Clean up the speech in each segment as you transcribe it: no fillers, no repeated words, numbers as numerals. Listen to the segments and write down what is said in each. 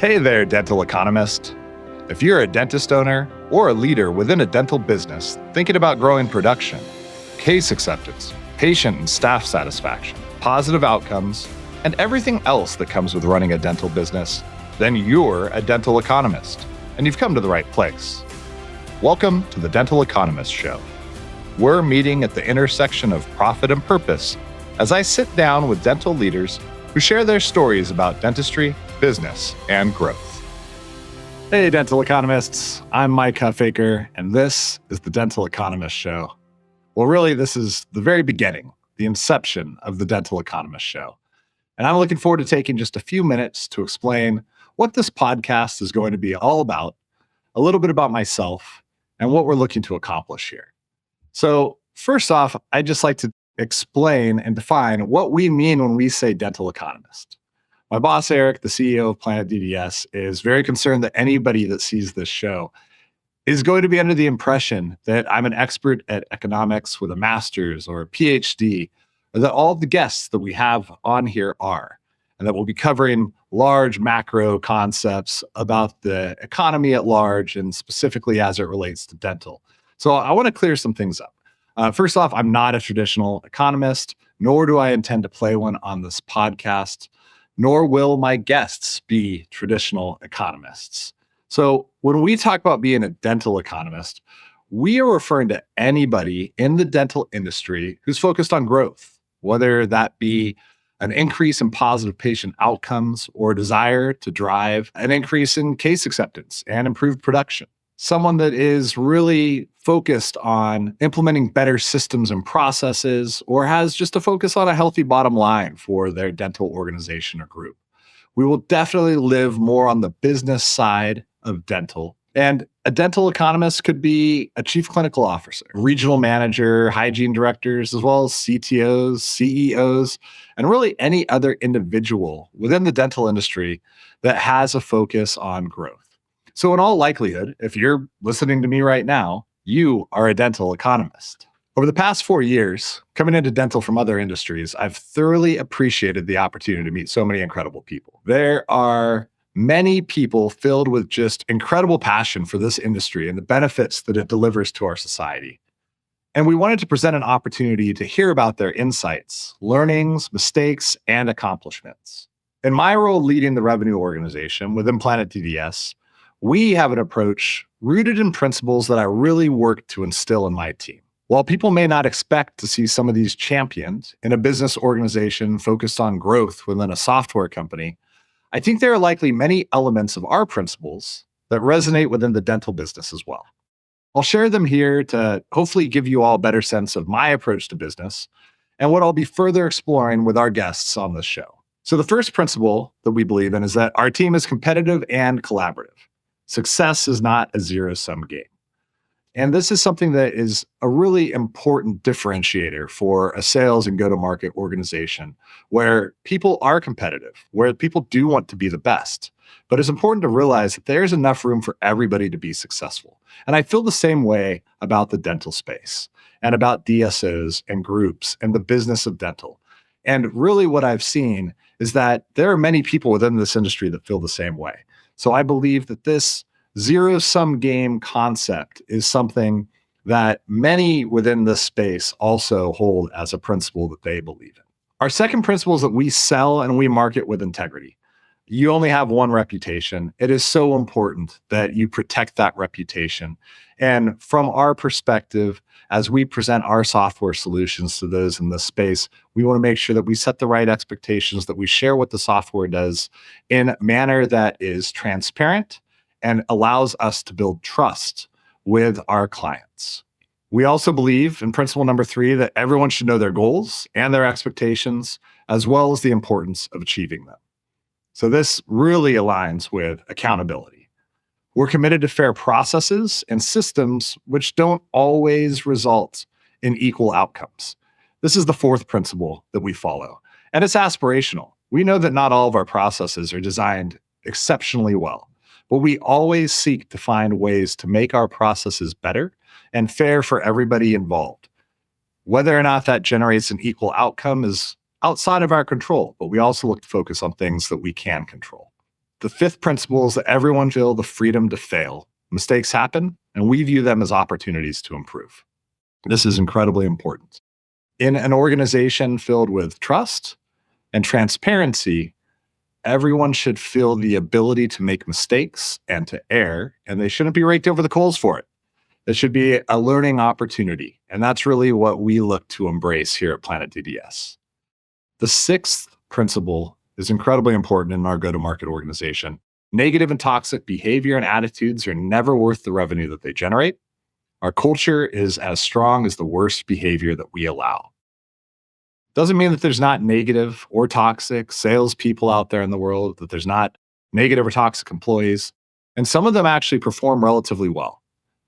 Hey there, dental economist. If you're a dentist owner or a leader within a dental business thinking about growing production, case acceptance, patient and staff satisfaction, positive outcomes, and everything else that comes with running a dental business, then you're a dental economist, and you've come to the right place. Welcome to the Dental Economist Show. We're meeting at the intersection of profit and purpose as I sit down with dental leaders who share their stories about dentistry, business, and growth. Hey, dental economists. I'm Mike Huffaker, and this is the Dental Economist Show. Well, really, this is the very beginning, the inception of the Dental Economist Show. And I'm looking forward to taking just a few minutes to explain what this podcast is going to be all about, a little bit about myself, and what we're looking to accomplish here. So first off, I'd just like to explain and define what we mean when we say dental economist. My boss, Eric, the CEO of Planet DDS, is very concerned that anybody that sees this show is going to be under the impression that I'm an expert at economics with a master's or a PhD, or that all the guests that we have on here are, and that we'll be covering large macro concepts about the economy at large and specifically as it relates to dental. So I want to clear some things up. First off, I'm not a traditional economist, nor do I intend to play one on this podcast, nor will my guests be traditional economists. So when we talk about being a dental economist, we are referring to anybody in the dental industry who's focused on growth, whether that be an increase in positive patient outcomes or a desire to drive an increase in case acceptance and improved production. Someone that is really focused on implementing better systems and processes, or has just a focus on a healthy bottom line for their dental organization or group. We will definitely live more on the business side of dental. And a dental economist could be a chief clinical officer, regional manager, hygiene directors, as well as CTOs, CEOs, and really any other individual within the dental industry that has a focus on growth. So in all likelihood, if you're listening to me right now, you are a dental economist. Over the past 4 years, coming into dental from other industries, I've thoroughly appreciated the opportunity to meet so many incredible people. There are many people filled with just incredible passion for this industry and the benefits that it delivers to our society. And we wanted to present an opportunity to hear about their insights, learnings, mistakes, and accomplishments. In my role leading the revenue organization within Planet DDS, we have an approach rooted in principles that I really work to instill in my team. While people may not expect to see some of these championed in a business organization focused on growth within a software company, I think there are likely many elements of our principles that resonate within the dental business as well. I'll share them here to hopefully give you all a better sense of my approach to business and what I'll be further exploring with our guests on this show. So the first principle that we believe in is that our team is competitive and collaborative. Success is not a zero-sum game. And this is something that is a really important differentiator for a sales and go-to-market organization where people are competitive, where people do want to be the best. But it's important to realize that there's enough room for everybody to be successful. And I feel the same way about the dental space and about DSOs and groups and the business of dental. And really what I've seen is that there are many people within this industry that feel the same way. So I believe that this zero-sum game concept is something that many within this space also hold as a principle that they believe in. Our second principle is that we sell and we market with integrity. You only have one reputation. It is so important that you protect that reputation. And from our perspective, as we present our software solutions to those in this space, we want to make sure that we set the right expectations, that we share what the software does in a manner that is transparent and allows us to build trust with our clients. We also believe in principle number 3 that everyone should know their goals and their expectations, as well as the importance of achieving them. So this really aligns with accountability. We're committed to fair processes and systems which don't always result in equal outcomes. This is the fourth principle that we follow, and it's aspirational. We know that not all of our processes are designed exceptionally well, but we always seek to find ways to make our processes better and fair for everybody involved. Whether or not that generates an equal outcome is outside of our control, but we also look to focus on things that we can control. The fifth principle is that everyone feel the freedom to fail. Mistakes happen, and we view them as opportunities to improve. This is incredibly important. In an organization filled with trust and transparency, everyone should feel the ability to make mistakes and to err, and they shouldn't be raked over the coals for it. It should be a learning opportunity, and that's really what we look to embrace here at Planet DDS. The sixth principle is incredibly important in our go-to-market organization. Negative and toxic behavior and attitudes are never worth the revenue that they generate. Our culture is as strong as the worst behavior that we allow. Doesn't mean that there's not negative or toxic salespeople out there in the world, that there's not negative or toxic employees, and some of them actually perform relatively well.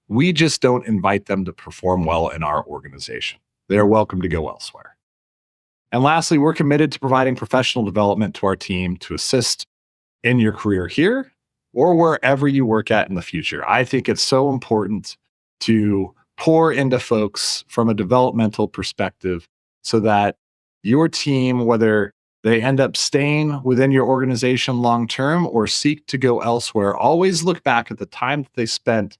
We just don't invite them to perform well in our organization. They're welcome to go elsewhere. And lastly, we're committed to providing professional development to our team to assist in your career here or wherever you work at in the future. I think it's so important to pour into folks from a developmental perspective so that your team, whether they end up staying within your organization long-term or seek to go elsewhere, always look back at the time that they spent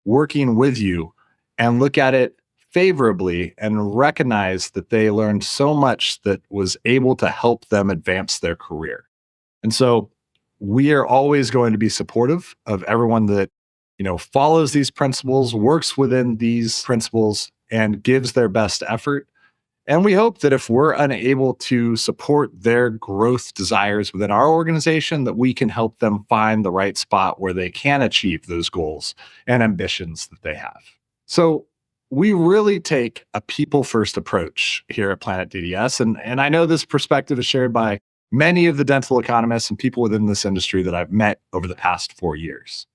working with you and look at it favorably and recognize that they learned so much that was able to help them advance their career. And so we are always going to be supportive of everyone that, follows these principles, works within these principles, and gives their best effort. And we hope that if we're unable to support their growth desires within our organization, that we can help them find the right spot where they can achieve those goals and ambitions that they have. So we really take a people-first approach here at Planet DDS. And I know this perspective is shared by many of the dental economists and people within this industry that I've met over the past 4 years.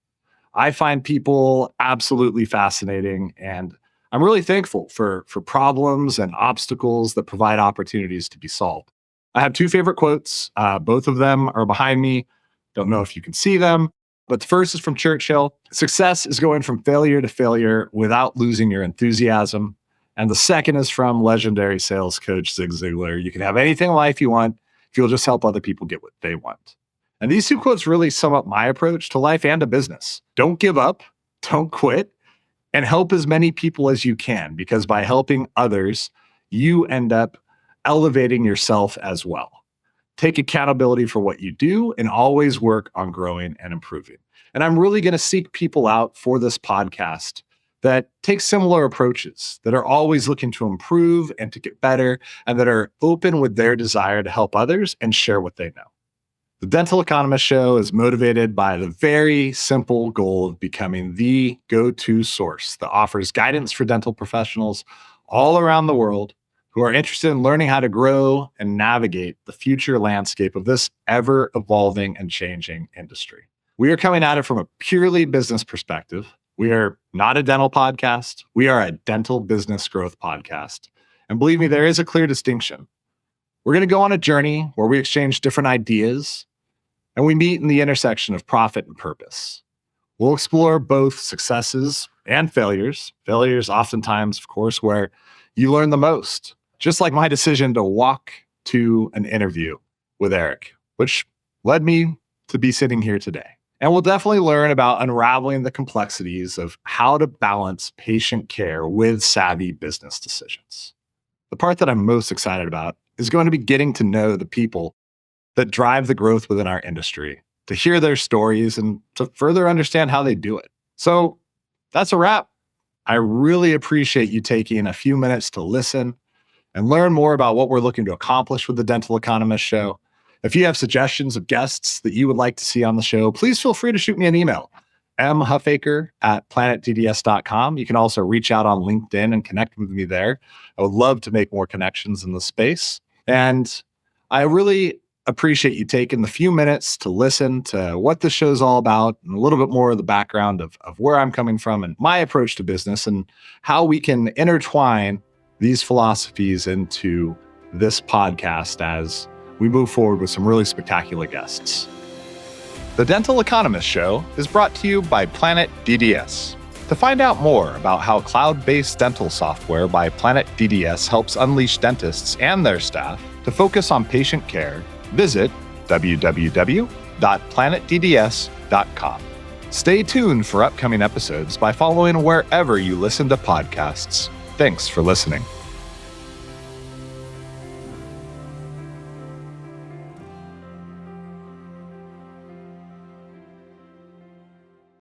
I find people absolutely fascinating, and I'm really thankful for problems and obstacles that provide opportunities to be solved. I have two favorite quotes. Both of them are behind me. Don't know if you can see them, but the first is from Churchill. Success is going from failure to failure without losing your enthusiasm. And the second is from legendary sales coach Zig Ziglar. You can have anything in life you want if you'll just help other people get what they want. And these two quotes really sum up my approach to life and to business. Don't give up, don't quit, and help as many people as you can, because by helping others, you end up elevating yourself as well. Take accountability for what you do and always work on growing and improving. And I'm really going to seek people out for this podcast that take similar approaches, that are always looking to improve and to get better, and that are open with their desire to help others and share what they know. The Dental Economist Show is motivated by the very simple goal of becoming the go-to source that offers guidance for dental professionals all around the world who are interested in learning how to grow and navigate the future landscape of this ever-evolving and changing industry. We are coming at it from a purely business perspective. We are not a dental podcast. We are a dental business growth podcast. And believe me, there is a clear distinction. We're going to go on a journey where we exchange different ideas and we meet in the intersection of profit and purpose. We'll explore both successes and failures. Failures oftentimes, of course, where you learn the most. Just like my decision to walk to an interview with Eric, which led me to be sitting here today. And we'll definitely learn about unraveling the complexities of how to balance patient care with savvy business decisions. The part that I'm most excited about is going to be getting to know the people that drive the growth within our industry, to hear their stories and to further understand how they do it. So that's a wrap. I really appreciate you taking a few minutes to listen and learn more about what we're looking to accomplish with the Dental Economist Show. If you have suggestions of guests that you would like to see on the show, please feel free to shoot me an email, mhuffaker@planetdds.com. You can also reach out on LinkedIn and connect with me there. I would love to make more connections in the space. And I really appreciate you taking the few minutes to listen to what the show's all about and a little bit more of the background of where I'm coming from and my approach to business and how we can intertwine these philosophies into this podcast as we move forward with some really spectacular guests. The Dental Economist Show is brought to you by Planet DDS. To find out more about how cloud-based dental software by Planet DDS helps unleash dentists and their staff to focus on patient care, visit www.planetdds.com. shop.planetdds.com. Stay tuned for upcoming episodes by following wherever you listen to podcasts. Thanks for listening.